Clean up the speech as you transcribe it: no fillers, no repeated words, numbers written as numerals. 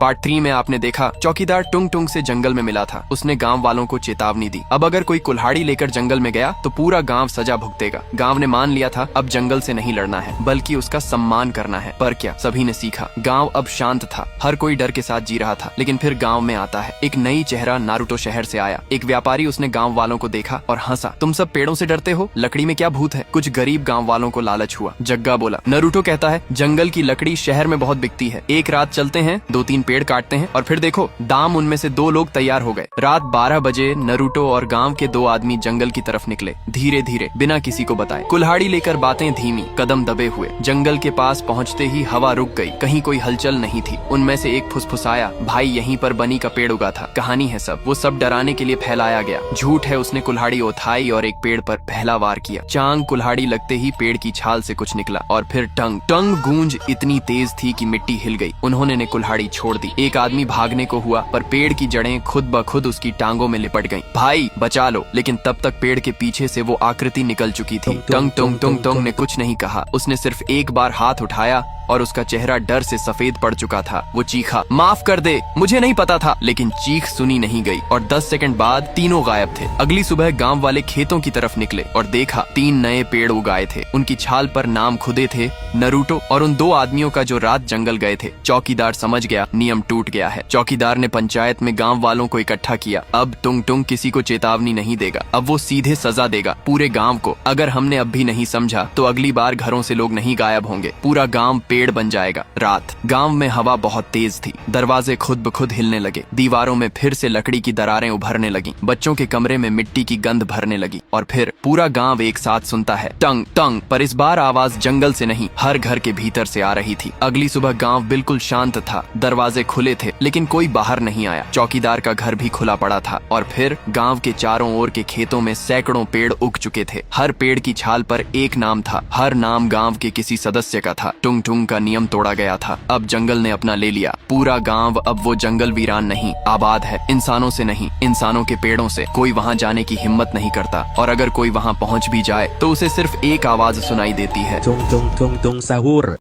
Part 3 में आपने देखा चौकीदार टुंग टुंग से जंगल में मिला था। उसने गांव वालों को चेतावनी दी, अब अगर कोई कुल्हाड़ी लेकर जंगल में गया तो पूरा गांव सजा भुगतेगा। गांव ने मान लिया था अब जंगल से नहीं लड़ना है बल्कि उसका सम्मान करना है। पर क्या सभी ने सीखा? गांव अब शांत था, हर कोई डर के साथ जी रहा था। लेकिन फिर गांव में आता है एक नई चेहरा। नारुतो शहर से आया। एक व्यापारी उसने गांव वालों को देखा और हंसा। तुम सब पेड़ों से डरते हो, लकड़ी में क्या भूत है? कुछ गरीब गांव वालों को लालच हुआ। जग्गा बोला, नारुतो कहता है जंगल की लकड़ी शहर में बहुत बिकती है। एक रात चलते हैं, 2-3 पेड़ काटते हैं और फिर देखो दाम उनमें से 2 लोग तैयार हो गए। रात 12 बजे नारुतो और गांव के 2 आदमी जंगल की तरफ निकले, धीरे धीरे बिना किसी को बताए। कुल्हाड़ी लेकर, बातें धीमी, कदम दबे हुए। जंगल के पास पहुंचते ही हवा रुक गई, कहीं कोई हलचल नहीं थी। उनमें से एक फुसफुसाया, भाई यहीं पर बनी का पेड़ उगा था। कहानी है सब, वो सब डराने के लिए फैलाया गया। झूठ है। उसने कुल्हाड़ी उठाई और एक पेड़ पर पहला वार किया। चांग कुल्हाड़ी लगते ही पेड़ की छाल से कुछ निकला और फिर टंग टंग गूंज इतनी तेज थी कि मिट्टी हिल गई। उन्होंने ने कुल्हाड़ी छोड़ दी। एक आदमी भागने को हुआ पर पेड़ की जड़ें खुद ब खुद उसकी टांगों में लिपट गईं। भाई बचा लो। लेकिन तब तक पेड़ के पीछे से वो आकृति निकल चुकी थी। टंग टंग टंग टंग ने कुछ नहीं कहा। उसने सिर्फ एक बार हाथ उठाया और उसका चेहरा डर से सफेद पड़ चुका था। वो चीखा, माफ कर दे, मुझे नहीं पता था। लेकिन चीख सुनी नहीं गई और 10 सेकंड बाद तीनों गायब थे। अगली सुबह गांव वाले खेतों की तरफ निकले और देखा 3 नए पेड़ उगाए थे। उनकी छाल पर नाम खुदे थे, नारुतो और उन 2 आदमियों का जो रात जंगल गए थे। चौकीदार समझ गया नियम टूट गया है। चौकीदार ने पंचायत में गांव वालों को इकट्ठा किया। अब टुंग टुंग किसी को चेतावनी नहीं देगा, अब वो सीधे सजा देगा पूरे गांव को। अगर हमने अब भी नहीं समझा तो अगली बार घरों से लोग नहीं गायब होंगे, पूरा गांव पेड़ बन जाएगा। रात गांव में हवा बहुत तेज थी। दरवाजे खुद ब खुद हिलने लगे। दीवारों में फिर से लकड़ी की दरारें उभरने लगी। बच्चों के कमरे में मिट्टी की गंध भरने लगी और फिर पूरा गांव एक साथ सुनता है, टंग टंग। पर इस बार आवाज जंगल से नहीं, हर घर के भीतर से आ रही थी। अगली सुबह गांव बिल्कुल शांत था। दरवाजे खुले थे लेकिन कोई बाहर नहीं आया। चौकीदार का घर भी खुला पड़ा था और फिर गांव के चारों ओर के खेतों में सैकड़ों पेड़ उग चुके थे। हर पेड़ की छाल पर एक नाम था। हर नाम गांव के किसी सदस्य का था। टुंग टुंग का नियम तोड़ा गया था। अब जंगल ने अपना ले लिया। पूरा गांव अब वो जंगल वीरान नहीं, आबाद है। इंसानों से नहीं, इंसानों के पेड़ों से। कोई वहां जाने की हिम्मत नहीं करता और अगर कोई वहां पहुंच भी जाए तो उसे सिर्फ एक आवाज सुनाई देती है, tung tung tung tung sahur.